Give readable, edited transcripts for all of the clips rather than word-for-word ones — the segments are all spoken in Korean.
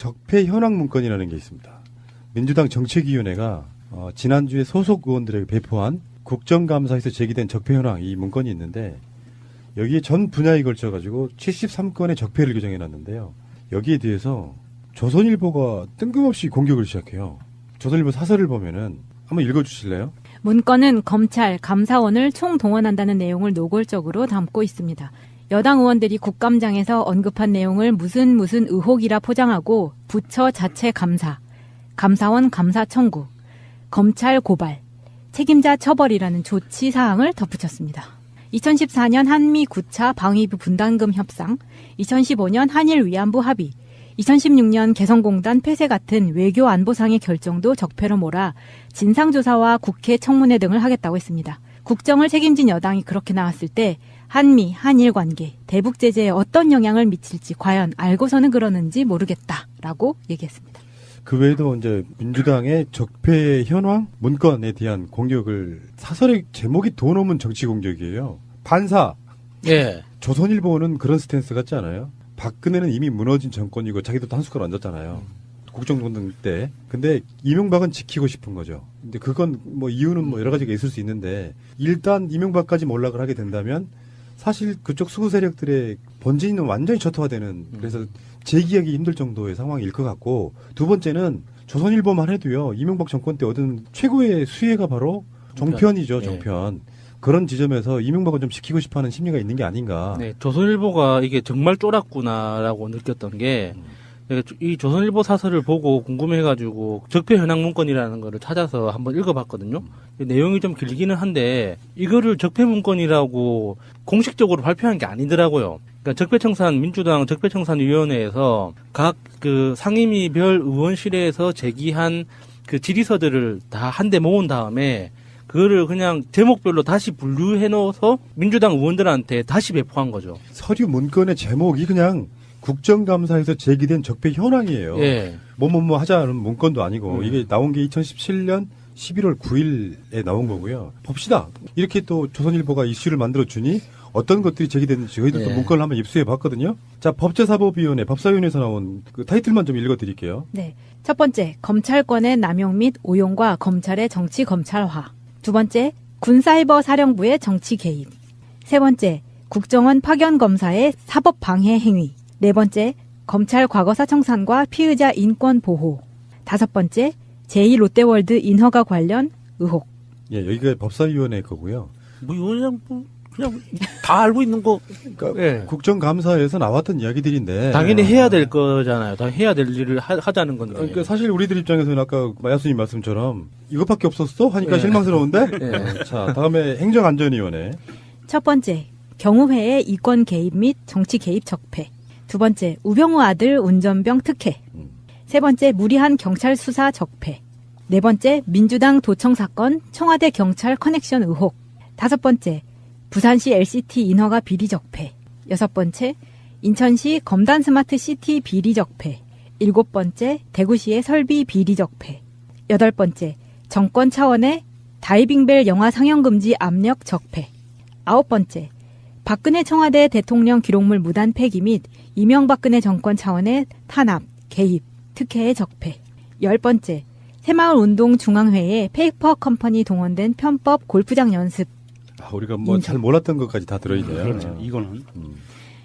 적폐 현황 문건이라는 게 있습니다. 민주당 정책위원회가 지난주에 소속 의원들에게 배포한 국정감사에서 제기된 적폐 현황 이 문건이 있는데 여기에 전 분야에 걸쳐가지고 73건의 적폐를 규정해놨는데요. 여기에 대해서 조선일보가 뜬금없이 공격을 시작해요. 조선일보 사설을 보면은 한번 읽어주실래요? 문건은 검찰, 감사원을 총동원한다는 내용을 노골적으로 담고 있습니다. 여당 의원들이 국감장에서 언급한 내용을 무슨 의혹이라 포장하고 부처 자체 감사, 감사원 감사 청구, 검찰 고발, 책임자 처벌이라는 조치 사항을 덧붙였습니다. 2014년 한미 9차 방위비 분담금 협상, 2015년 한일 위안부 합의, 2016년 개성공단 폐쇄 같은 외교 안보상의 결정도 적폐로 몰아 진상조사와 국회 청문회 등을 하겠다고 했습니다. 국정을 책임진 여당이 그렇게 나왔을 때 한미, 한일 관계, 대북 제재에 어떤 영향을 미칠지 과연 알고서는 그러는지 모르겠다라고 얘기했습니다. 그 외에도 이제 민주당의 적폐 현황 문건에 대한 공격을 사설의 제목이 돈 없는 정치 공격이에요. 반사. 예. 조선일보는 그런 스탠스 같지 않아요? 박근혜는 이미 무너진 정권이고 자기도 한숟갈 얹었잖아요. 국정농단 때. 근데 이명박은 지키고 싶은 거죠. 근데 그건 뭐 이유는 뭐 여러 가지가 있을 수 있는데 일단 이명박까지 몰락을 하게 된다면 사실 그쪽 수구 세력들의 본진은 완전히 초토화되는 그래서 재기하기 힘들 정도의 상황일 것 같고 두 번째는 조선일보만 해도요. 이명박 정권 때 얻은 최고의 수혜가 바로 종편이죠. 종편. 예. 그런 지점에서 이명박을 좀 지키고 싶어하는 심리가 있는 게 아닌가. 네, 조선일보가 이게 정말 쫄았구나라고 느꼈던 게 이 조선일보 사설을 보고 궁금해가지고 적폐 현황 문건이라는 거를 찾아서 한번 읽어봤거든요. 내용이 좀 길기는 한데 이거를 적폐 문건이라고 공식적으로 발표한 게 아니더라고요. 그러니까 적폐청산 민주당 적폐청산위원회에서 각 그 상임위별 의원실에서 제기한 그 질의서들을 다 한데 모은 다음에 그거를 그냥 제목별로 다시 분류해 놓아서 민주당 의원들한테 다시 배포한 거죠. 서류 문건의 제목이 그냥 국정감사에서 제기된 적폐 현황이에요. 예. 뭐뭐뭐 하자는 문건도 아니고 이게 나온 게 2017년 11월 9일에 나온 거고요. 봅시다. 이렇게 또 조선일보가 이슈를 만들어주니 어떤 것들이 제기됐는지 저희들도 문건을 한번 입수해 봤거든요. 자, 법제사법위원회, 법사위원회에서 나온 그 타이틀만 좀 읽어드릴게요. 네. 첫 번째, 검찰권의 남용 및 오용과 검찰의 정치 검찰화. 두 번째, 군사이버 사령부의 정치 개입. 세 번째, 국정원 파견 검사의 사법 방해 행위. 네 번째, 검찰 과거사 청산과 피의자 인권 보호. 다섯 번째, 제2롯데월드 인허가 관련 의혹. 예, 여기가 법사위원회 거고요. 뭐 그냥 다 알고 있는 거. 그러니까 예. 국정감사에서 나왔던 이야기들인데 당연히 해야 될 거잖아요. 다 해야 될 일을 하자는 건데. 그러니까 사실 우리들 입장에서는 아까 마야수님 말씀처럼 이것밖에 없었어? 하니까 실망스러운데? 자, 다음에 행정안전위원회. 첫 번째, 경우회의 이권 개입 및 정치 개입 적폐. 두 번째, 우병우 아들 운전병 특혜. 세 번째, 무리한 경찰 수사 적폐. 네 번째, 민주당 도청 사건 청와대 경찰 커넥션 의혹. 다섯 번째, 부산시 LCT 인허가 비리 적폐. 여섯 번째, 인천시 검단 스마트 시티 비리 적폐. 일곱 번째, 대구시의 설비 비리 적폐. 여덟 번째, 정권 차원의 다이빙벨 영화 상영 금지 압력 적폐. 아홉 번째, 박근혜 청와대 대통령 기록물 무단 폐기 및 이명박근혜 정권 차원의 탄압, 개입, 특혜의 적폐. 열 번째, 새마을운동 중앙회에 페이퍼 컴퍼니 동원된 편법 골프장 연습. 우리가 뭐 잘 몰랐던 것까지 다 들어있네요. 그렇죠. 이거는.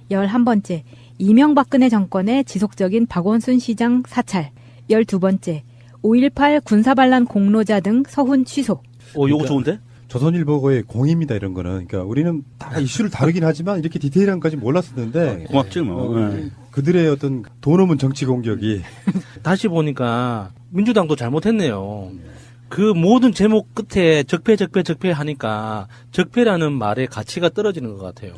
11번째, 이명박근혜 정권의 지속적인 박원순 시장 사찰. 12번째, 5.18 군사반란 공로자 등 서훈 취소. 요거 좋은데? 조선일보의 공입니다, 이런 거는. 그러니까 우리는 다 이슈를 다루긴 하지만 이렇게 디테일한 것까지 몰랐었는데. 고맙지 뭐. 그들의 어떤 돈 없는 정치 공격이. 다시 보니까 민주당도 잘못했네요. 그 모든 제목 끝에 적폐 하니까 적폐라는 말의 가치가 떨어지는 것 같아요.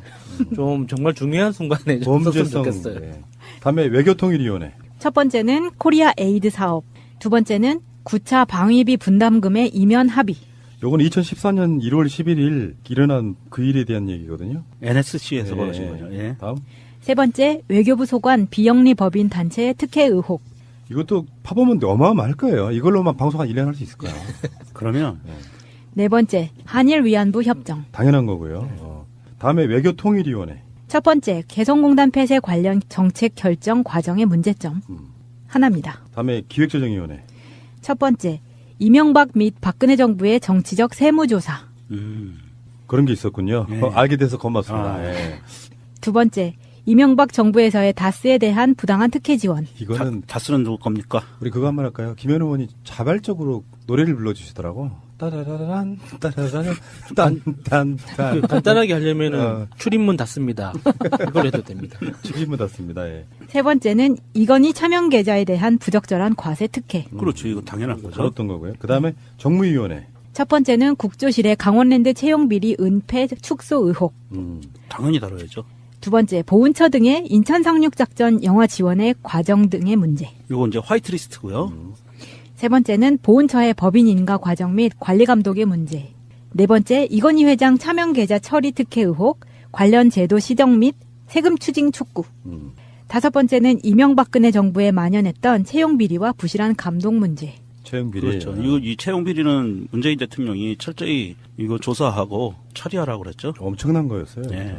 좀 정말 중요한 순간에 좀 썼으면 좋겠어요. 네. 다음에 외교통일위원회. 첫 번째는 코리아 에이드 사업. 두 번째는 9차 방위비 분담금의 이면 합의. 요건 2014년 1월 11일 일어난 그 일에 대한 얘기거든요. NSC에서 벌어진 거죠. 예. 다음. 세 번째, 외교부 소관 비영리 법인 단체의 특혜 의혹. 이것도 파보면 어마어마할 거예요. 이걸로만 방송 한 1년 할 수 있을 거야. 그러면 네 번째, 한일 위안부 협정. 당연한 거고요. 다음에 외교통일위원회. 첫 번째, 개성공단 폐쇄 관련 정책 결정 과정의 문제점. 하나입니다. 다음에 기획조정위원회. 첫 번째, 이명박 및 박근혜 정부의 정치적 세무조사. 그런 게 있었군요. 예. 알게 돼서 고맙습니다. 아. 예. 두 번째, 이명박 정부에서의 다스에 대한 부당한 특혜 지원. 이거는 다 쓰는 누구 겁니까? 우리 그거 한번 할까요? 김현 의원이 자발적으로 노래를 불러주시더라고. 따라라란 따라라란 딴딴딴 그 간단하게 하려면은 어. 출입문 닫습니다. 이걸 해도 됩니다. 책임을 닫습니다. 예. 세 번째는 이건희 차명 계좌에 대한 부적절한 과세 특혜. 그렇죠. 이거 당연한 거죠. 잘했던 거고요. 그 다음에 정무위원회. 첫 번째는 국조실의 강원랜드 채용비리 은폐 축소 의혹. 당연히 다뤄야죠. 두 번째, 보훈처 등의 인천 상륙작전 영화 지원의 과정 등의 문제. 이거 이제 화이트리스트고요. 세 번째는 보훈처의 법인 인가 과정 및 관리 감독의 문제. 네 번째, 이건희 회장 차명 계좌 처리 특혜 의혹, 관련 제도 시정 및 세금 추징 촉구. 다섯 번째는 이명박근혜 정부에 만연했던 채용 비리와 부실한 감독 문제. 채용 비리. 그렇죠. 이 채용 비리는 문재인 대통령이 철저히 이거 조사하고 처리하라고 그랬죠. 엄청난 거였어요. 네.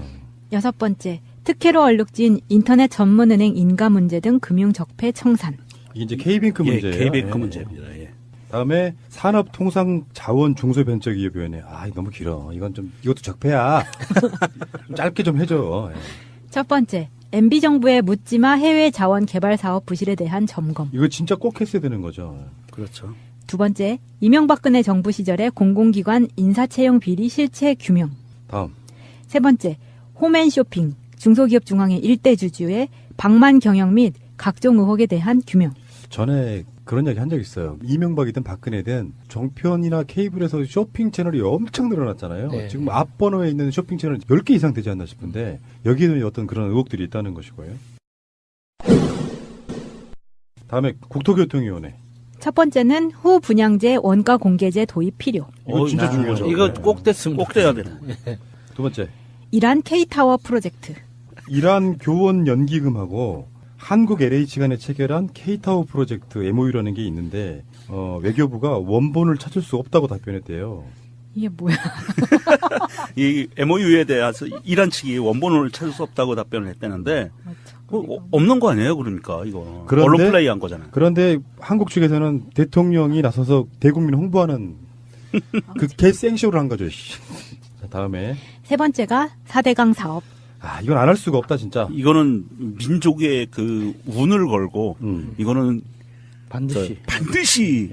여섯 번째, 특혜로 얼룩진 인터넷 전문은행 인가 문제 등 금융 적폐 청산. 이게 이제 K뱅크 문제예요. K뱅크 예. 문제입니다. 예. 다음에 산업통상자원중소벤처기업위원회. 아, 너무 길어. 이것도 적폐야. 좀 짧게 좀 해줘. 예. 첫 번째, MB 정부의 묻지마 해외 자원 개발 사업 부실에 대한 점검. 이거 진짜 꼭 했어야 되는 거죠. 그렇죠. 두 번째, 이명박근혜 정부 시절의 공공기관 인사채용 비리 실체 규명. 다음. 세 번째, 홈앤쇼핑, 중소기업 중앙회 일대 주주의 방만 경영 및 각종 의혹에 대한 규명. 전에 그런 이야기 한 적 있어요. 이명박이든 박근혜든 정편이나 케이블에서 쇼핑 채널이 엄청 늘어났잖아요. 네. 지금 앞번호에 있는 쇼핑 채널 10개 이상 되지 않나 싶은데 여기에는 어떤 그런 의혹들이 있다는 것이고요. 다음에 국토교통위원회. 첫 번째는 후 분양제 원가 공개제 도입 필요. 이거 진짜 중요하죠. 이거 네. 꼭 됐으면 꼭 돼야 되는. 두 번째. 이란 K타워 프로젝트. 이란 교원 연기금하고 한국 LH 간에 체결한 K타워 프로젝트 MOU라는 게 있는데 외교부가 원본을 찾을 수 없다고 답변했대요. 이게 뭐야? 이 MOU에 대해서 이란 측이 원본을 찾을 수 없다고 답변을 했다는데 없는 거 아니에요? 그러니까 이거 그런데- 언론 플레이 한 거잖아요. 그런데 한국 측에서는 대통령이 나서서 대국민 홍보하는 그 개생쇼를 한 거죠. 씨. 자, 다음에 세 번째가 4대강 사업. 이건 안 할 수가 없다 진짜. 이거는 민족의 그 운을 걸고 이거는 반드시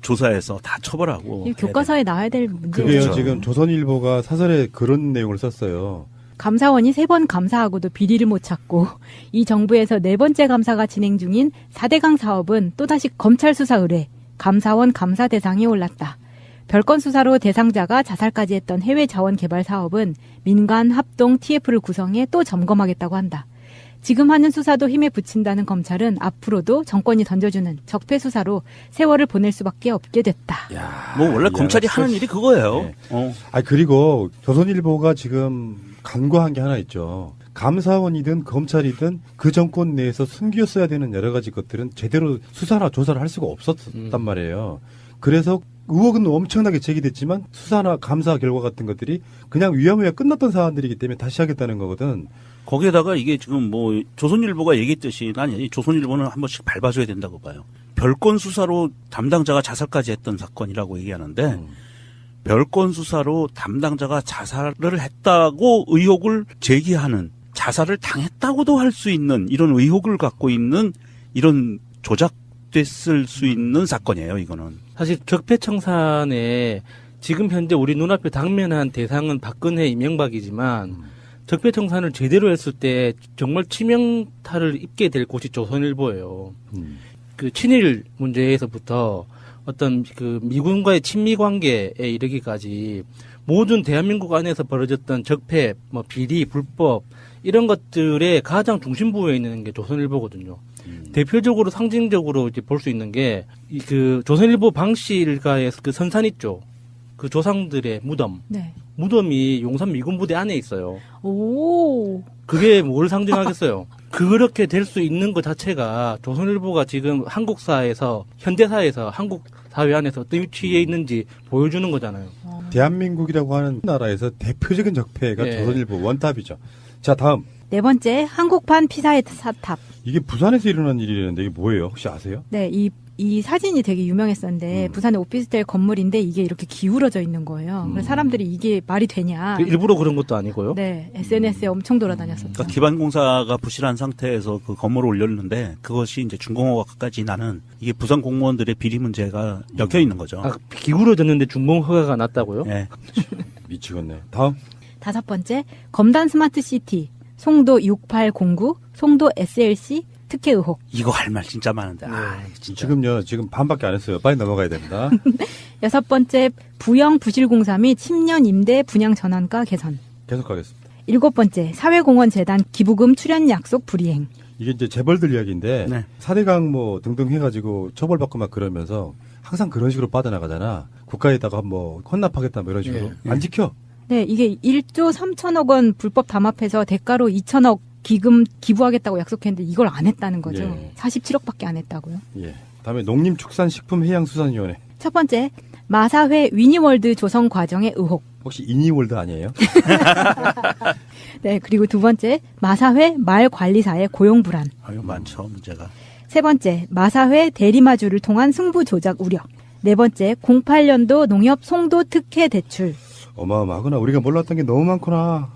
조사해서 다 처벌하고. 이 교과서에 나와야 될 문제예요. 그게요. 그렇죠. 지금 조선일보가 사설에 그런 내용을 썼어요. 감사원이 3번 감사하고도 비리를 못 찾고 이 정부에서 4번째 감사가 진행 중인 4대강 사업은 또다시 검찰 수사 의뢰, 감사원 감사 대상에 올랐다. 별건 수사로 대상자가 자살까지 했던 해외 자원 개발 사업은 민간 합동 TF를 구성해 또 점검하겠다고 한다. 지금 하는 수사도 힘에 붙인다는 검찰은 앞으로도 정권이 던져주는 적폐 수사로 세월을 보낼 수밖에 없게 됐다. 뭐 원래 검찰이 하는 일이 그거예요. 네. 그리고 조선일보가 지금 간과한 게 하나 있죠. 감사원이든 검찰이든 그 정권 내에서 숨겼어야 되는 여러 가지 것들은 제대로 수사나 조사를 할 수가 없었단 말이에요. 그래서 의혹은 엄청나게 제기됐지만 수사나 감사 결과 같은 것들이 그냥 위야무야 끝났던 사안들이기 때문에 다시 하겠다는 거거든. 거기에다가 이게 지금 뭐 조선일보가 얘기했듯이 난 이 조선일보는 한 번씩 밟아줘야 된다고 봐요. 별건 수사로 담당자가 자살까지 했던 사건이라고 얘기하는데 별건 수사로 담당자가 자살을 했다고 의혹을 제기하는, 자살을 당했다고도 할 수 있는 이런 의혹을 갖고 있는 이런 조작됐을 수 있는 사건이에요, 이거는. 사실 적폐청산에 지금 현재 우리 눈앞에 당면한 대상은 박근혜, 이명박이지만 적폐청산을 제대로 했을 때 정말 치명타를 입게 될 곳이 조선일보예요. 그 친일 문제에서부터 어떤 그 미군과의 친미 관계에 이르기까지 모든 대한민국 안에서 벌어졌던 적폐, 뭐 비리, 불법 이런 것들의 가장 중심부에 있는 게 조선일보거든요. 대표적으로 상징적으로 이제 볼 수 있는 게 그 조선일보 방실가의 그 선산 있죠. 그 조상들의 무덤. 네. 무덤이 용산 미군부대 안에 있어요. 오. 그게 뭘 상징하겠어요? 그렇게 될 수 있는 것 자체가 조선일보가 지금 한국사에서, 현대사에서 한국 사회 안에서 어떤 위치에 있는지 보여주는 거잖아요. 대한민국이라고 하는 나라에서 대표적인 적폐가 네. 조선일보 원탑이죠. 자, 다음 네 번째, 한국판 피사의 사탑. 이게 부산에서 일어난 일이라는데 이게 뭐예요? 혹시 아세요? 네, 이 사진이 되게 유명했었는데 부산의 오피스텔 건물인데 이게 이렇게 기울어져 있는 거예요. 그래서 사람들이 이게 말이 되냐. 일부러 그런 것도 아니고요. 네, SNS에 엄청 돌아다녔었죠. 그러니까 기반공사가 부실한 상태에서 그 건물을 올렸는데 그것이 이제 준공허가까지 나는 이게 부산 공무원들의 비리 문제가 엮여 있는 거죠. 아, 기울어졌는데 준공 허가가 났다고요? 예. 미치겠네. 다음. 다섯 번째, 검단 스마트시티, 송도 6809, 송도 SLC 특혜 의혹. 이거 할 말 진짜 많은데. 진짜. 지금 반밖에 안 했어요. 빨리 넘어가야 됩니다. 여섯 번째, 부영 부실공사 및 10년 임대 분양 전환가 개선. 계속 가겠습니다. 일곱 번째, 사회공헌재단 기부금 출연 약속 불이행. 이게 이제 재벌들 이야기인데 네. 4대강 뭐 등등 해가지고 처벌받고 막 그러면서 항상 그런 식으로 빠져나가잖아. 국가에다가 뭐 헌납하겠다 뭐 이런 식으로. 예. 안 지켜. 네, 이게 1조 3천억 원 불법 담합해서 대가로 2천억 기금 기부하겠다고 약속했는데 이걸 안 했다는 거죠. 예. 47억밖에 안 했다고요. 예. 다음에 농림축산식품해양수산위원회. 첫 번째, 마사회 위니월드 조성 과정의 의혹. 혹시 이니월드 아니에요? 네, 그리고 두 번째, 마사회 말관리사의 고용 불안. 아유, 많죠, 문제가. 세 번째, 마사회 대리마주를 통한 승부 조작 우려. 네 번째, 08년도 농협 송도 특혜 대출. 어마어마하구나. 우리가 몰랐던 게 너무 많구나.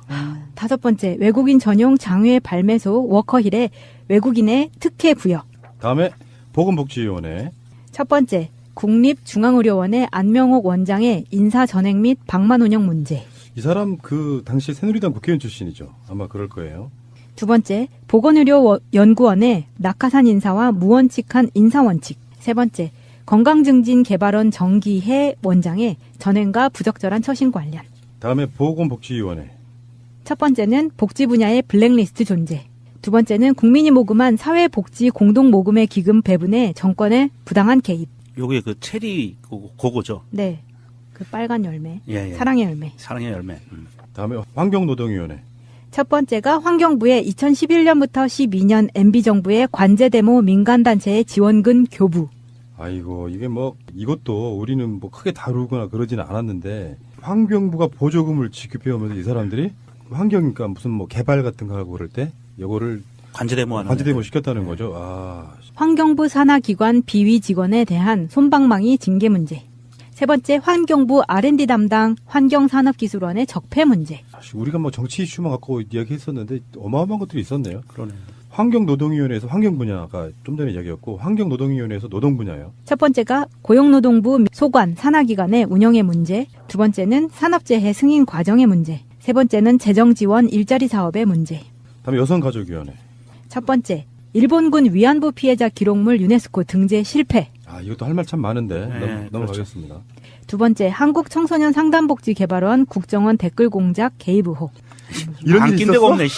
다섯 번째, 외국인 전용 장외 발매소 워커힐에 외국인의 특혜 부여. 다음에 보건복지위원회. 첫 번째, 국립중앙의료원의 안명옥 원장의 인사 전액 및 방만 운영 문제. 이 사람 그 당시 새누리당 국회의원 출신이죠. 아마 그럴 거예요. 두 번째, 보건의료연구원의 낙하산 인사와 무원칙한 인사원칙. 세 번째, 건강증진개발원 정기혜 원장의 전횡과 부적절한 처신 관련. 다음에 보건복지위원회. 첫 번째는 복지 분야의 블랙리스트 존재. 두 번째는 국민이 모금한 사회복지 공동모금의 기금 배분에 정권의 부당한 개입. 요게 그 체리 그거죠. 네, 그 빨간 열매, 예, 예. 사랑의 열매. 사랑의 열매. 다음에 환경노동위원회. 첫 번째가 환경부의 2011년부터 12년 MB정부의 관제데모 민간단체의 지원금 교부. 아이고 이게 뭐 이것도 우리는 뭐 크게 다루거나 그러지는 않았는데 환경부가 보조금을 지급해오면서 이 사람들이 환경이니까 무슨 뭐 개발 같은 거 하고 그럴 때 요거를 관제데모하는. 관제데모 시켰다는 거죠. 아, 환경부 산하기관 비위 직원에 대한 솜방망이 징계 문제. 세 번째, 환경부 R&D 담당 환경산업기술원의 적폐 문제. 우리가 뭐 정치 이슈만 갖고 이야기했었는데 어마어마한 것들이 있었네요. 그러네. 환경노동위원회에서 환경 분야가 좀 전에 이야기였고 환경노동위원회에서 노동 분야요. 첫 번째가 고용노동부 소관 산하기관의 운영의 문제. 두 번째는 산업재해 승인 과정의 문제. 세 번째는 재정지원 일자리 사업의 문제. 다음에 여성가족위원회. 첫 번째, 일본군 위안부 피해자 기록물 유네스코 등재 실패. 아 이것도 할 말 참 많은데 네, 넘어가겠습니다. 두 번째, 한국청소년 상담복지개발원 국정원 댓글 공작 개입 의혹. 이런 안 일이 낀 데가 있었어? 없네. 씨.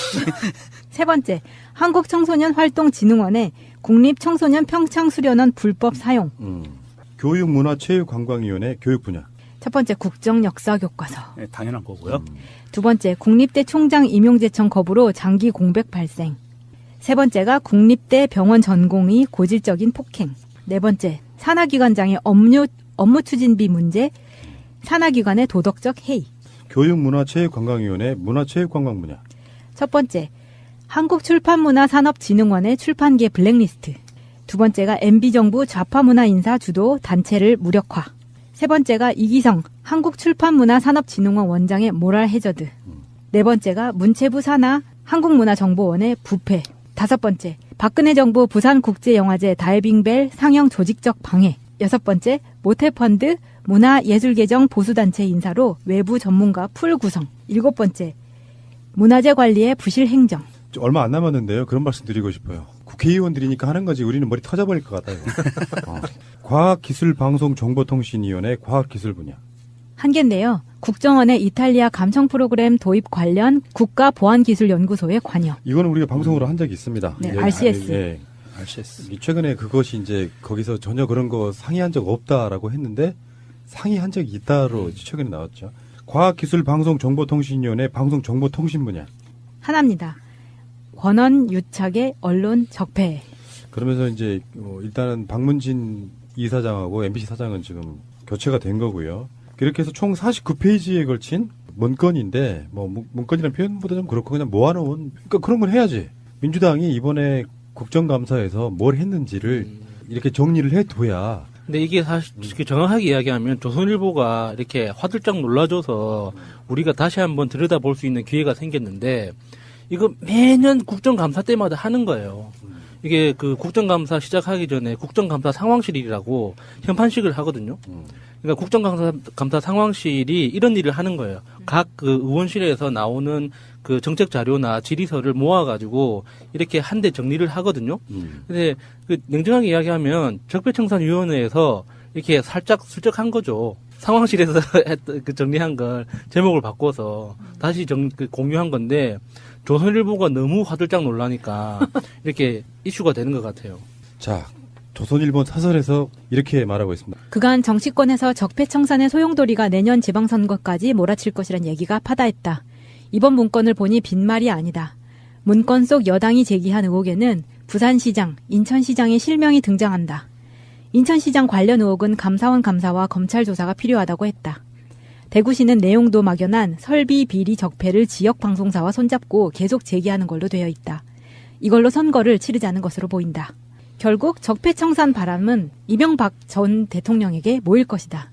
세 번째, 한국청소년활동진흥원의 국립청소년평창수련원 불법 사용. 교육문화체육관광위원회 교육 분야. 첫 번째, 국정역사교과서. 네, 당연한 거고요. 두 번째, 국립대 총장 임용제청 거부로 장기 공백 발생. 세 번째가 국립대 병원 전공의 고질적인 폭행. 네 번째, 산하기관장의 업무 추진비 문제. 산하기관의 도덕적 해이. 교육문화체육관광위원회 문화체육관광 분야. 첫 번째, 한국출판문화산업진흥원의 출판계 블랙리스트. 두 번째가 MB정부 좌파문화인사 주도 단체를 무력화. 세 번째가 이기성 한국출판문화산업진흥원 원장의 모랄 해저드. 네 번째가 문체부 산하 한국문화정보원의 부패. 다섯 번째, 박근혜 정부 부산국제영화제 다이빙벨 상영 조직적 방해. 여섯 번째, 모태펀드 문화예술계정 보수단체 인사로 외부 전문가 풀 구성. 일곱 번째, 문화재 관리의 부실 행정. 얼마 안 남았는데요. 그런 말씀 드리고 싶어요. 국회의원들이니까 하는 거지 우리는 머리 터져버릴 것 같아요. 과학기술방송정보통신위원회 과학기술 분야. 한 개인데요. 국정원의 이탈리아 감청 프로그램 도입 관련 국가보안기술연구소에 관여. 이거는 우리가 방송으로 한 적이 있습니다. 네, RCS. 예. RCS. 최근에 그것이 이제 거기서 전혀 그런 거 상의한 적 없다라고 했는데 상의한 적이 있다로 최근에 나왔죠. 과학기술방송정보통신위원회 방송정보통신 분야. 하나입니다. 권한 유착의 언론 적폐. 그러면서 이제 일단은 박문진 이사장하고 MBC 사장은 지금 교체가 된 거고요. 그렇게 해서 총 49페이지에 걸친 문건인데 뭐 문건이라는 표현보다 좀 그렇고 그냥 모아놓은 그러니까 그런 걸 해야지. 민주당이 이번에 국정감사에서 뭘 했는지를 이렇게 정리를 해둬야. 근데 이게 사실 정확하게 이야기하면 조선일보가 이렇게 화들짝 놀라줘서 우리가 다시 한번 들여다볼 수 있는 기회가 생겼는데 이거 매년 국정감사 때마다 하는 거예요. 이게 그 국정감사 시작하기 전에 국정감사 상황실이라고 현판식을 하거든요. 그러니까 국정감사 상황실이 이런 일을 하는 거예요. 각 그 의원실에서 나오는 그 정책 자료나 질의서를 모아가지고 이렇게 한데 정리를 하거든요. 근데 그 냉정하게 이야기하면 적폐청산위원회에서 이렇게 살짝 슬쩍한 거죠. 상황실에서 그 정리한 걸 제목을 바꿔서 다시 공유한 건데 조선일보가 너무 화들짝 놀라니까 이렇게 이슈가 되는 것 같아요. 자, 조선일보 사설에서 이렇게 말하고 있습니다. 그간 정치권에서 적폐청산의 소용돌이가 내년 지방선거까지 몰아칠 것이란 얘기가 파다했다. 이번 문건을 보니 빈말이 아니다. 문건 속 여당이 제기한 의혹에는 부산시장, 인천시장의 실명이 등장한다. 인천시장 관련 의혹은 감사원 감사와 검찰 조사가 필요하다고 했다. 대구시는 내용도 막연한 설비 비리 적폐를 지역 방송사와 손잡고 계속 제기하는 걸로 되어 있다. 이걸로 선거를 치르자는 것으로 보인다. 결국 적폐청산 바람은 이명박 전 대통령에게 모일 것이다.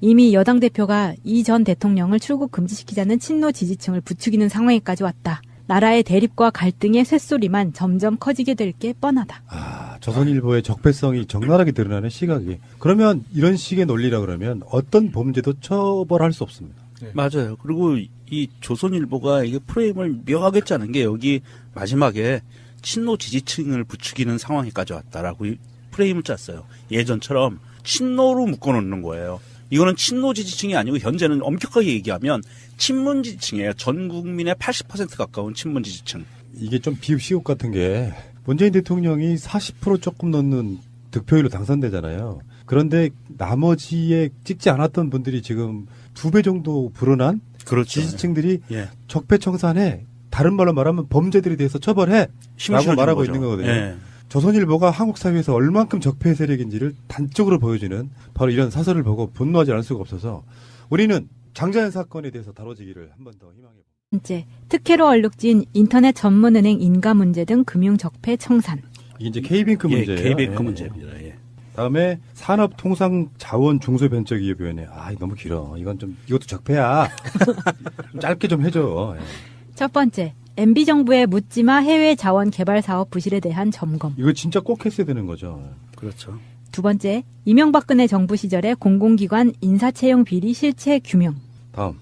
이미 여당 대표가 이 전 대통령을 출국 금지시키자는 친노 지지층을 부추기는 상황에까지 왔다. 나라의 대립과 갈등의 쇳소리만 점점 커지게 될 게 뻔하다. 아, 조선일보의 적폐성이 적나라하게 드러나는 시각이. 그러면 이런 식의 논리라 그러면 어떤 범죄도 처벌할 수 없습니다. 맞아요. 그리고 이 조선일보가 이게 프레임을 묘하게 짜는 게 여기 마지막에 친노 지지층을 부추기는 상황에까지 왔다라고 프레임을 짰어요. 예전처럼 친노로 묶어놓는 거예요. 이거는 친노 지지층이 아니고 현재는 엄격하게 얘기하면 친문 지지층이에요. 전 국민의 80% 가까운 친문 지지층. 이게 좀 비읍시옷 같은 게 문재인 대통령이 40% 조금 넘는 득표율로 당선되잖아요. 그런데 나머지에 찍지 않았던 분들이 지금 2배 정도 불어난 그렇죠. 지지층들이 예. 적폐청산해. 다른 말로 말하면 범죄들에 대해서 처벌해. 라고 말하고 거죠. 있는 거거든요. 예. 조선일보가 한국 사회에서 얼만큼 적폐 세력인지를 단적으로 보여주는 바로 이런 사설을 보고 분노하지 않을 수가 없어서 우리는 장자연 사건에 대해서 다뤄지기를 한 번 더 희망해 봅니다. 번째, 특혜로 얼룩진 인터넷 전문은행 인가 문제 등 금융 적폐 청산. 이게 이제 K뱅크 문제예요. K뱅크 예. 문제입니다. 예. 다음에 산업통상자원중소벤처기업위원회. 아, 너무 길어. 이건 좀 이것도 적폐야. 좀 짧게 좀 해줘. 예. 첫 번째, MB정부의 묻지마 해외 자원 개발 사업 부실에 대한 점검. 이거 진짜 꼭 했어야 되는 거죠. 그렇죠. 두 번째, 이명박근혜 정부 시절의 공공기관 인사채용 비리 실체 규명. 다음.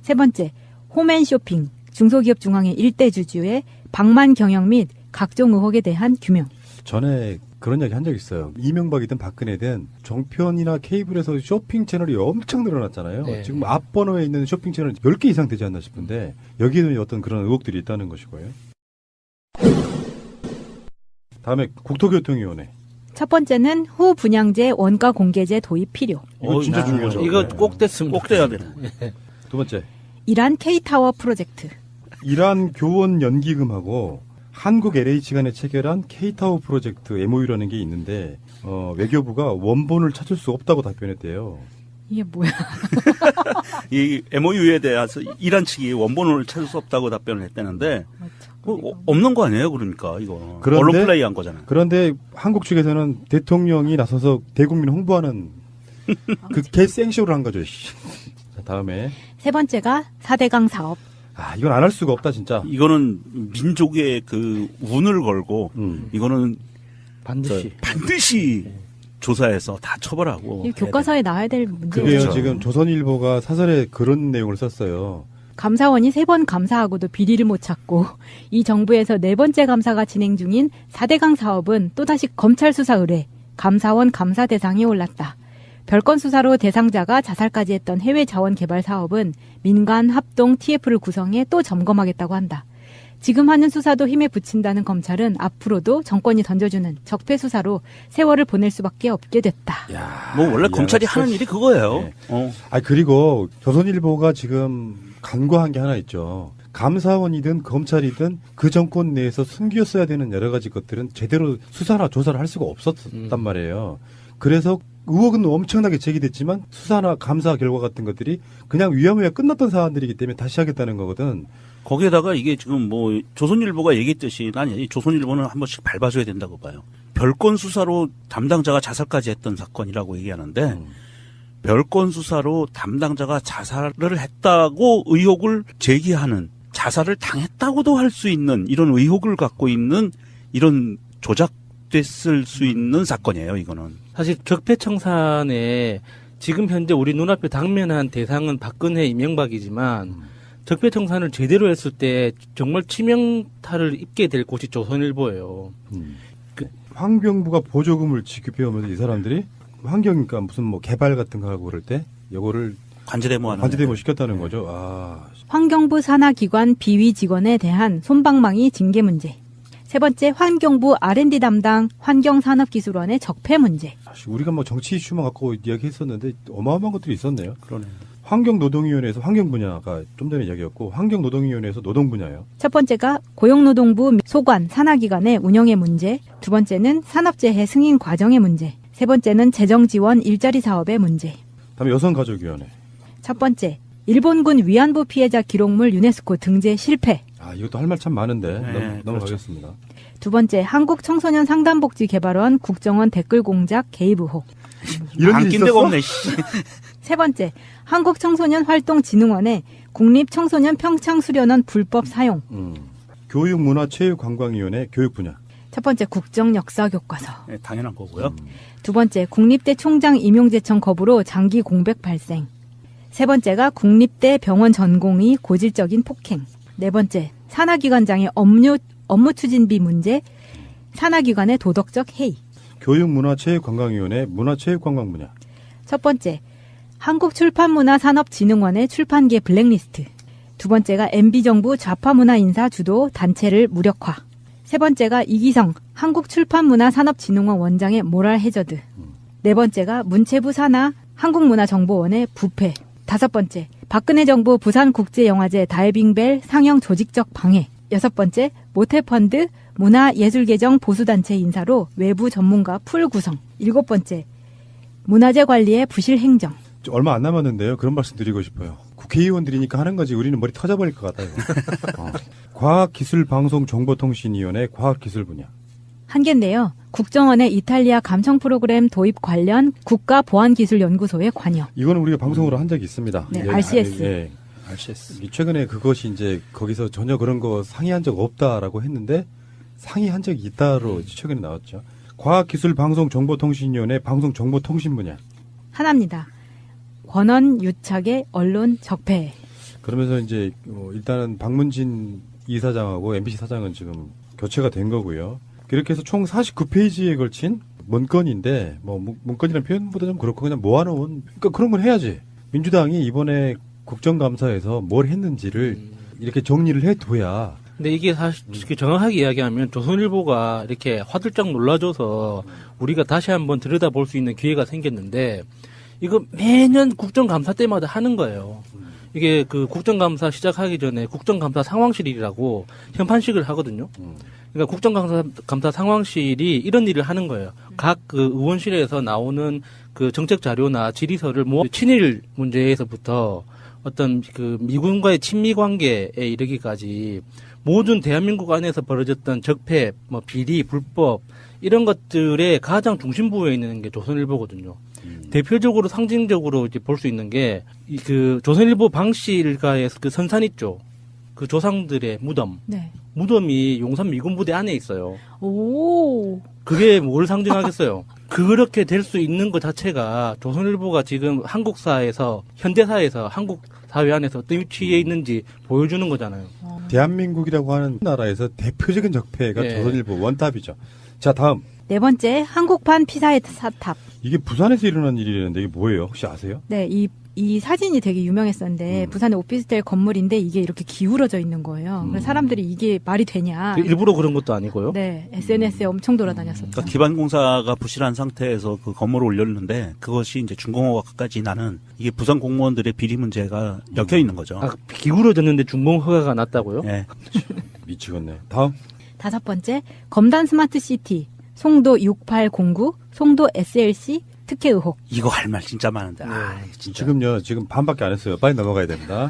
세 번째, 홈앤쇼핑, 중소기업 중앙회 일대 주주의 방만 경영 및 각종 의혹에 대한 규명. 전에 그런 이야기 한 적 있어요. 이명박이든 박근혜든 정편이나 케이블에서 쇼핑 채널이 엄청 늘어났잖아요. 네. 지금 앞번호에 있는 쇼핑 채널 10개 이상 되지 않나 싶은데 여기에는 어떤 그런 의혹들이 있다는 것이고요. 다음에 국토교통위원회. 첫 번째는 후 분양제 원가 공개제 도입 필요. 이거 진짜 중요하죠. 이거 네. 꼭 됐으면 꼭 돼야 되는. 두 번째. 이란 K타워 프로젝트. 이란 교원 연기금하고 한국 LH 간에 체결한 K타워 프로젝트 MOU라는 게 있는데 외교부가 원본을 찾을 수 없다고 답변했대요. 이게 뭐야? 이 MOU에 대해서 이란 측이 원본을 찾을 수 없다고 답변을 했다는데 없는 거 아니에요? 그러니까 이거 그런데- 언론 플레이한 거잖아요. 그런데 한국 측에서는 대통령이 나서서 대국민 홍보하는 그 개생쇼를 한 거죠. 씨. 자, 다음에 세 번째가 4대강 사업. 아 이건 안 할 수가 없다 진짜. 이거는 민족의 그 운을 걸고 이거는 반드시 조사해서 다 처벌하고 이 교과서에 나와야 될 문제예요. 그게요 그렇죠. 지금 조선일보가 사설에 그런 내용을 썼어요. 감사원이 3번 감사하고도 비리를 못 찾고 이 정부에서 4번째 감사가 진행 중인 4대강 사업은 또다시 검찰 수사 의뢰, 감사원 감사 대상에 올랐다. 별건 수사로 대상자가 자살까지 했던 해외 자원 개발 사업은 민간 합동 TF를 구성해 또 점검하겠다고 한다. 지금 하는 수사도 힘에 붙인다는 검찰은 앞으로도 정권이 던져주는 적폐 수사로 세월을 보낼 수밖에 없게 됐다. 야, 뭐 원래 이 검찰이 양아치 하는 일이 그거예요. 네. 아 그리고 조선일보가 지금 간과한 게 하나 있죠. 감사원이든 검찰이든 그 정권 내에서 숨겼어야 되는 여러 가지 것들은 제대로 수사나 조사를 할 수가 없었단 말이에요. 그래서 의혹은 엄청나게 제기됐지만 수사나 감사 결과 같은 것들이 그냥 위험에 끝났던 사안들이기 때문에 다시 하겠다는 거거든. 거기에다가 이게 지금 뭐 조선일보가 얘기했듯이 난 이 조선일보는 한 번씩 밟아줘야 된다고 봐요. 별건 수사로 담당자가 자살까지 했던 사건이라고 얘기하는데 별건 수사로 담당자가 자살을 했다고 의혹을 제기하는, 자살을 당했다고도 할 수 있는 이런 의혹을 갖고 있는 이런 조작됐을 수 있는 사건이에요, 이거는. 사실 적폐청산에 지금 현재 우리 눈앞에 당면한 대상은 박근혜, 이명박이지만 적폐청산을 제대로 했을 때 정말 치명타를 입게 될 곳이 조선일보예요. 환경부가 보조금을 지급해오면서 이 사람들이 환경이니까 무슨 뭐 개발 같은 거 하고 그럴 때 요거를 관제대모하는. 관제대모 시켰다는 거죠. 아, 환경부 산하기관 비위 직원에 대한 솜방망이 징계 문제. 세 번째, 환경부 R&D 담당 환경산업기술원의 적폐 문제. 우리가 뭐 정치 이슈만 갖고 이야기했었는데 어마어마한 것들이 있었네요. 그러네. 환경노동위원회에서 환경 분야가 좀 전에 이야기였고 환경노동위원회에서 노동 분야예요. 첫 번째가 고용노동부 소관 산하기관의 운영의 문제. 두 번째는 산업재해 승인 과정의 문제. 세 번째는 재정지원 일자리 사업의 문제. 다음에 여성가족위원회. 첫 번째, 일본군 위안부 피해자 기록물 유네스코 등재 실패. 아, 이것도 할 말 참 많은데 네, 넘어가겠습니다. 두 번째, 한국청소년 상담복지개발원 국정원 댓글 공작 개입 의혹. 이런 안 일이 낀 데가 있었어? 없네, 씨. 세 번째, 한국청소년활동진흥원의 국립청소년평창수련원 불법 사용. 교육문화체육관광위원회 교육 분야. 첫 번째, 국정역사교과서. 네, 당연한 거고요. 두 번째, 국립대 총장 임용제청 거부로 장기 공백 발생. 세 번째가 국립대 병원 전공의 고질적인 폭행. 네 번째, 산하기관장의 업무 추진비 문제. 산하기관의 도덕적 해이. 교육문화체육관광위원회 문화체육관광 분야. 첫 번째, 한국출판문화산업진흥원의 출판계 블랙리스트. 두 번째가 MB정부 좌파문화인사 주도 단체를 무력화. 세 번째가 이기성 한국출판문화산업진흥원 원장의 모랄 해저드. 네 번째가 문체부 산하 한국문화정보원의 부패. 다섯 번째, 박근혜 정부 부산국제영화제 다이빙벨 상영 조직적 방해. 여섯 번째, 모태펀드 문화예술계정 보수단체 인사로 외부 전문가 풀 구성. 일곱 번째, 문화재 관리의 부실 행정. 얼마 안 남았는데요. 그런 말씀 드리고 싶어요. 국회의원들이니까 하는 거지 우리는 머리 터져버릴 것 같아요. 과학기술방송정보통신위원회 과학기술 분야. 한 개인데요. 국정원의 이탈리아 감청 프로그램 도입 관련 국가보안기술연구소에 관여. 이거는 우리가 방송으로 한 적이 있습니다. 네, RCS. 예. RCS. 최근에 그것이 이제 거기서 전혀 그런 거 상의한 적 없다라고 했는데 상의한 적이 있다로 최근에 나왔죠. 과학기술방송정보통신위원회 방송정보통신 분야. 하나입니다. 권한 유착의 언론 적폐. 그러면서 이제 일단은 박문진 이사장하고 MBC 사장은 지금 교체가 된 거고요. 그렇게 해서 총 49페이지에 걸친 문건인데 뭐 문건이라는 표현보다 좀 그렇고 그냥 모아놓은, 그러니까 그런 걸 해야지. 민주당이 이번에 국정감사에서 뭘 했는지를 이렇게 정리를 해둬야. 근데 이게 사실 정확하게 이야기하면 조선일보가 이렇게 화들짝 놀라줘서 우리가 다시 한번 들여다볼 수 있는 기회가 생겼는데 이거 매년 국정감사 때마다 하는 거예요. 이게 그 국정감사 시작하기 전에 국정감사 상황실이라고 현판식을 하거든요. 그러니까 국정감사 상황실이 이런 일을 하는 거예요. 각 그 의원실에서 나오는 그 정책 자료나 질의서를 모아 친일 문제에서부터 어떤 그 미군과의 친미 관계에 이르기까지 모든 대한민국 안에서 벌어졌던 적폐, 뭐 비리, 불법 이런 것들의 가장 중심부에 있는 게 조선일보거든요. 대표적으로 상징적으로 이제 볼 수 있는 게 그 조선일보 방실가의 그 선산 있죠. 그 조상들의 무덤. 네. 무덤이 용산 미군부대 안에 있어요. 오. 그게 뭘 상징하겠어요? 그렇게 될 수 있는 것 자체가 조선일보가 지금 한국사에서, 현대사에서 한국 사회 안에서 어떤 위치에 있는지 보여주는 거잖아요. 대한민국이라고 하는 나라에서 대표적인 적폐가 네. 조선일보 원탑이죠. 자, 다음. 네 번째, 한국판 피사의 사탑. 이게 부산에서 일어난 일이라는데 이게 뭐예요? 혹시 아세요? 네, 이 사진이 되게 유명했었는데 부산의 오피스텔 건물인데 이게 이렇게 기울어져 있는 거예요. 그래서 사람들이 이게 말이 되냐. 일부러 그런 것도 아니고요. 네, SNS에 엄청 돌아다녔었죠. 그러니까 기반공사가 부실한 상태에서 그 건물을 올렸는데 그것이 이제 준공허가까지 나는 이게 부산 공무원들의 비리 문제가 엮여 있는 거죠. 아, 기울어졌는데 중공 허가가 났다고요? 예. 미치겠네. 다음. 다섯 번째, 검단 스마트시티, 송도 6809, 송도 SLC, 특혜 의혹. 이거 할 말 진짜 많은데. 아, 진짜. 지금 반밖에 안 했어요. 빨리 넘어가야 됩니다.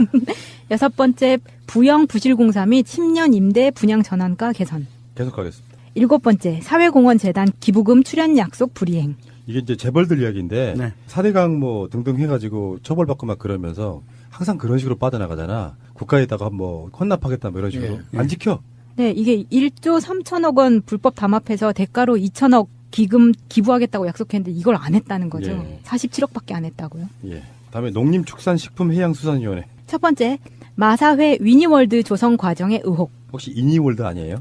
6번째, 부영 부실공사 및 10년 임대 분양 전환가 개선. 계속 가겠습니다. 7번째, 사회공헌재단 기부금 출연 약속 불이행. 이게 이제 재벌들 이야기인데 네. 4대강 뭐 등등 해가지고 처벌받고 막 그러면서 항상 그런 식으로 빠져나가잖아. 국가에다가 뭐 헌납하겠다 뭐 이런 식으로. 예. 안 지켜. 네, 이게 1조 3천억 원 불법 담합해서 대가로 2천억 기금 기부하겠다고 약속했는데 이걸 안 했다는 거죠. 예. 47억밖에 안 했다고요. 예. 다음에 농림축산식품해양수산위원회. 첫 번째, 마사회 위니월드 조성 과정의 의혹. 혹시 이니월드 아니에요?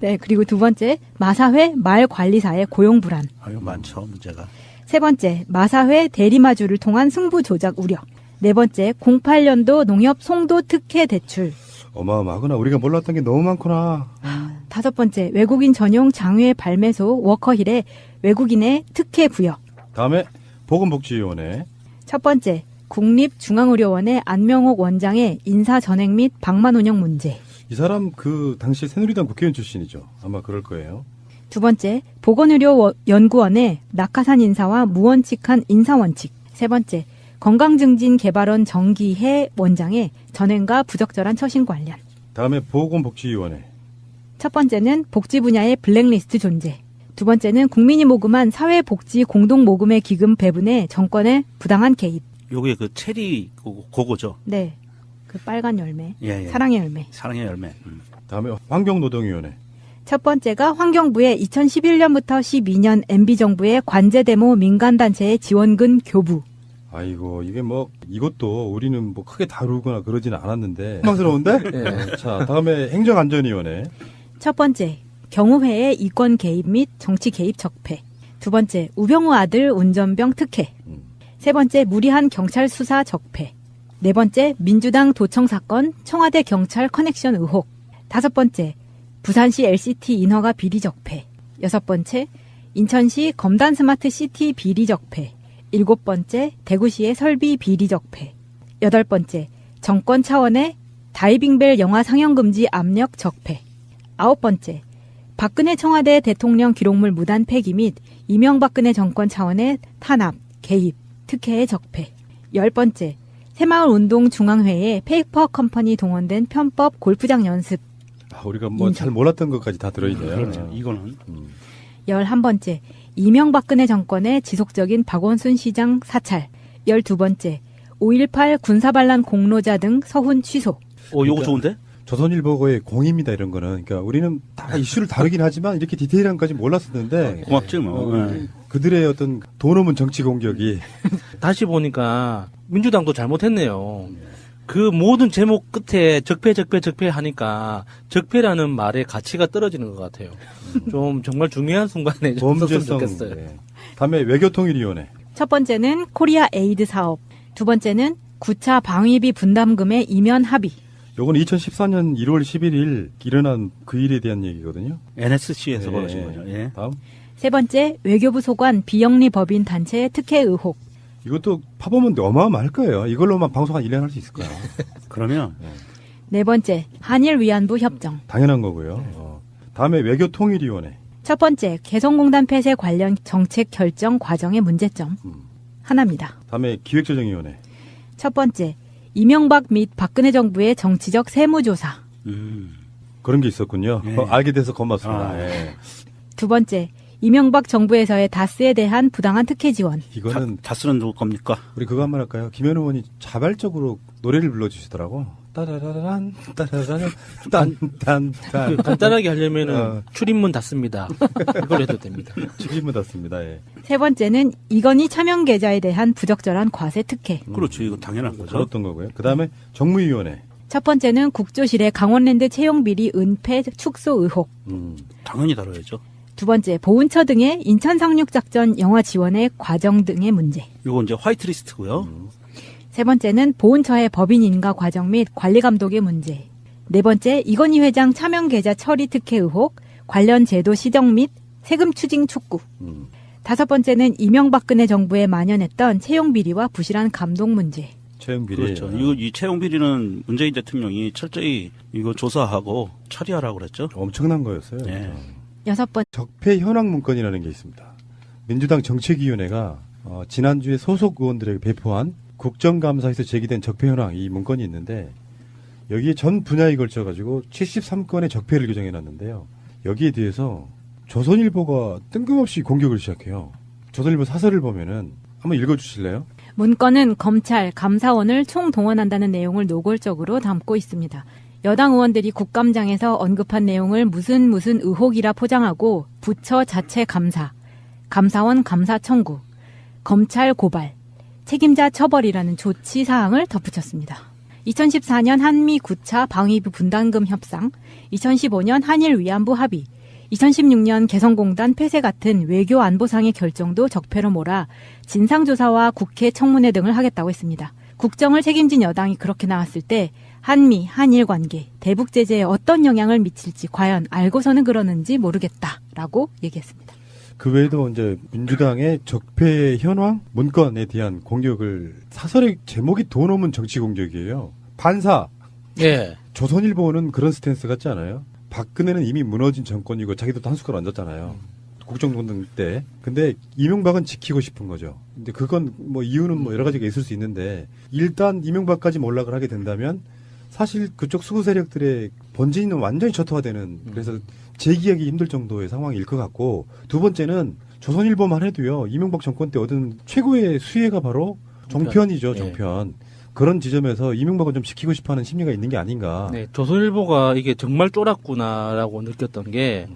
네, 그리고 두 번째, 마사회 말관리사의 고용 불안. 아유, 많죠, 문제가. 세 번째, 마사회 대리마주를 통한 승부 조작 우려. 네 번째, 08년도 농협 송도 특혜 대출. 어마어마하구나. 우리가 몰랐던 게 너무 많구나. 다섯 번째, 외국인 전용 장외 발매소 워커힐에 외국인의 특혜 부여. 다음에 보건복지위원회. 첫 번째, 국립중앙의료원의 안명옥 원장의 인사 전액 및 방만 운영 문제. 이 사람 그 당시 새누리당 국회의원 출신이죠. 아마 그럴 거예요. 두 번째, 보건의료연구원의 낙하산 인사와 무원칙한 인사원칙. 세 번째, 건강증진개발원 정기혜 원장의 전횡과 부적절한 처신 관련. 다음에 보건복지위원회. 첫 번째는 복지 분야의 블랙리스트 존재. 두 번째는 국민이 모금한 사회복지 공동모금의 기금 배분에 정권의 부당한 개입. 요게 그 체리 그거죠. 네, 그 빨간 열매. 예, 예. 사랑의 열매. 사랑의 열매. 다음에 환경노동위원회. 첫 번째가 환경부의 2011년부터 12년 MB정부의 관제데모 민간단체의 지원금 교부. 아이고 이게 뭐 이것도 우리는 뭐 크게 다루거나 그러지는 않았는데 황망스러운데? 예. 자 다음에 행정안전위원회. 첫 번째, 경우회의 이권 개입 및 정치 개입 적폐. 두 번째, 우병우 아들 운전병 특혜. 세 번째, 무리한 경찰 수사 적폐. 네 번째, 민주당 도청 사건 청와대 경찰 커넥션 의혹. 다섯 번째, 부산시 LCT 인허가 비리 적폐. 여섯 번째, 인천시 검단 스마트 시티 비리 적폐. 일곱 번째, 대구시의 설비 비리 적폐. 여덟 번째, 정권 차원의 다이빙벨 영화 상영 금지 압력 적폐. 아홉 번째, 박근혜 청와대 대통령 기록물 무단 폐기 및 이명박근혜 정권 차원의 탄압, 개입, 특혜의 적폐. 열 번째, 새마을운동 중앙회에 페이퍼 컴퍼니 동원된 편법 골프장 연습. 우리가 뭐 잘 몰랐던 것까지 다 들어있네요. 그렇죠. 이거는 11번째, 이명박근혜 정권의 지속적인 박원순 시장 사찰. 12번째, 5.18 군사반란 공로자 등 서훈 취소. 요거 좋은데? 조선일보의 공입니다 이런 거는. 그러니까 우리는 다 이슈를 다루긴 하지만 이렇게 디테일한 까지 몰랐었는데 고맙지 뭐. 예. 그들의 어떤 돈 없는 정치 공격이 다시 보니까 민주당도 잘못했네요. 그 모든 제목 끝에 적폐 하니까 적폐라는 말의 가치가 떨어지는 것 같아요. 좀 정말 중요한 순간에 좀 썼으면 범죄성. 좋겠어요. 네. 다음에 외교통일위원회. 첫 번째는 코리아 에이드 사업. 두 번째는 9차 방위비 분담금의 이면 합의. 요건 2014년 1월 11일 일어난 그 일에 대한 얘기거든요. NSC에서 예. 벌어진 거죠. 예. 다음. 세 번째, 외교부 소관 비영리 법인 단체의 특혜 의혹. 이것도 파보면 어마어마할 거예요. 이걸로만 방송 한 1년 할 수 있을 거야. 그러면 네 번째, 한일 위안부 협정. 당연한 거고요. 다음에 외교통일위원회. 첫 번째, 개성공단 폐쇄 관련 정책 결정 과정의 문제점. 하나입니다. 다음에 기획조정위원회. 첫 번째, 이명박 및 박근혜 정부의 정치적 세무조사. 그런 게 있었군요. 예. 알게 돼서 고맙습니다. 아. 예. 두 번째, 이명박 정부에서의 다스에 대한 부당한 특혜 지원. 이거는 다 쓰는 누구 겁니까? 우리 그거 한번 할까요? 김현 의원이 자발적으로 노래를 불러주시더라고. 따라라란 따라라란 딴딴딴 그 간단하게 하려면은 어. 출입문 닫습니다. 이걸 해도 됩니다. 책임을 닫습니다. 예. 세 번째는 이건희 차명 계좌에 대한 부적절한 과세 특혜. 그렇죠. 이거 당연한 거죠. 들었던 거고요. 그 다음에 정무위원회. 첫 번째는 국조실의 강원랜드 채용비리 은폐 축소 의혹. 당연히 다뤄야죠. 두 번째, 보훈처 등의 인천 상륙작전 영화 지원의 과정 등의 문제. 요거 이제 화이트리스트고요. 세 번째는 보훈처의 법인 인가 과정 및 관리 감독의 문제. 네 번째, 이건희 회장 차명 계좌 처리 특혜 의혹, 관련 제도 시정 및 세금 추징 촉구. 다섯 번째는 이명박근혜 정부에 만연했던 채용 비리와 부실한 감독 문제. 채용 비리. 그렇죠. 이 채용 비리는 문재인 대통령이 철저히 이거 조사하고 처리하라고 그랬죠. 엄청난 거였어요. 예. 여섯 번, 적폐 현황 문건이라는 게 있습니다. 민주당 정책위원회가 지난주에 소속 의원들에게 배포한 국정감사에서 제기된 적폐 현황 이 문건이 있는데 여기에 전 분야에 걸쳐가지고 73건의 적폐를 규정해놨는데요. 여기에 대해서 조선일보가 뜬금없이 공격을 시작해요. 조선일보 사설을 보면은 한번 읽어주실래요? 문건은 검찰, 감사원을 총동원한다는 내용을 노골적으로 담고 있습니다. 여당 의원들이 국감장에서 언급한 내용을 무슨 의혹이라 포장하고 부처 자체 감사, 감사원 감사 청구, 검찰 고발, 책임자 처벌이라는 조치 사항을 덧붙였습니다. 2014년 한미 9차 방위비 분담금 협상, 2015년 한일 위안부 합의, 2016년 개성공단 폐쇄 같은 외교 안보상의 결정도 적폐로 몰아 진상조사와 국회 청문회 등을 하겠다고 했습니다. 국정을 책임진 여당이 그렇게 나왔을 때 한미, 한일 관계, 대북 제재에 어떤 영향을 미칠지 과연 알고서는 그러는지 모르겠다라고 얘기했습니다. 그 외에도 이제 민주당의 적폐 현황 문건에 대한 공격을 사설의 제목이 돈 없는 정치 공격이에요. 반사. 예. 조선일보는 그런 스탠스 같지 않아요? 박근혜는 이미 무너진 정권이고 자기도 한 숟가락 얹었잖아요. 국정농단 때. 근데 이명박은 지키고 싶은 거죠. 근데 그건 뭐 이유는 뭐 여러 가지가 있을 수 있는데 일단 이명박까지 몰락을 하게 된다면 사실 그쪽 수구 세력들의 본진은 완전히 초토화되는 그래서 재기하기 힘들 정도의 상황일 것 같고 두 번째는 조선일보만 해도요. 이명박 정권 때 얻은 최고의 수혜가 바로 종편이죠. 예. 종편. 그런 지점에서 이명박을 좀 지키고 싶어하는 심리가 있는 게 아닌가. 네, 조선일보가 이게 정말 쫄았구나라고 느꼈던 게,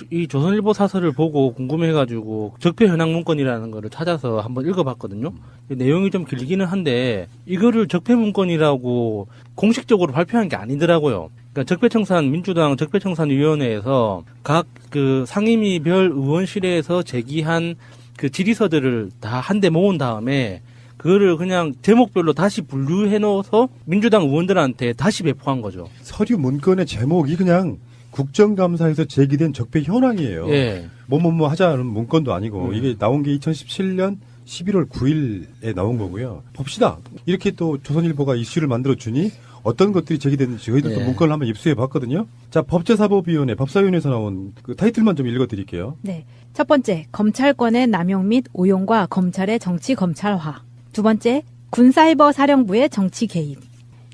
이 조선일보 사설을 보고 궁금해가지고 적폐 현황 문건이라는 거를 찾아서 한번 읽어봤거든요. 내용이 좀 길기는 한데 이거를 적폐 문건이라고 공식적으로 발표한 게 아니더라고요. 그러니까 적폐청산 민주당 적폐청산위원회에서 각 그 상임위별 의원실에서 제기한 그 질의서들을 다 한데 모은 다음에 그거를 그냥 제목별로 다시 분류해 놓아서 민주당 의원들한테 다시 배포한 거죠. 서류 문건의 제목이 그냥 국정감사에서 제기된 적폐 현황이에요. 예. 뭐뭐뭐 하자는 문건도 아니고 이게 나온 게 2017년 11월 9일에 나온 거고요. 봅시다. 이렇게 또 조선일보가 이슈를 만들어 주니 어떤 것들이 제기됐는지 저희도 또 예. 문건을 한번 입수해 봤거든요. 자, 법제사법위원회, 법사위원회에서 나온 그 타이틀만 좀 읽어 드릴게요. 네. 첫 번째, 검찰권의 남용 및 오용과 검찰의 정치 검찰화. 두 번째, 군사이버 사령부의 정치 개입.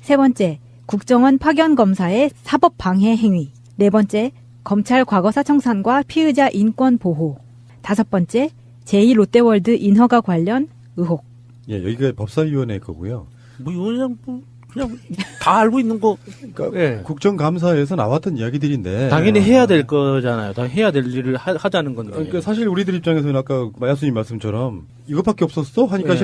세 번째, 국정원 파견 검사의 사법 방해 행위. 네 번째, 검찰 과거사 청산과 피의자 인권 보호. 다섯 번째, 제2롯데월드 인허가 관련 의혹. 예, 여기가 법사위원회 거고요. 뭐 그냥 다 알고 있는 거. 그러니까 예. 국정감사에서 나왔던 이야기들인데 당연히 해야 될 거잖아요. 당 해야 될 일을 하자는 건데. 그러니까 사실 우리들 입장에서는 아까 마야수님 말씀처럼 이것밖에 없었어? 하니까 예.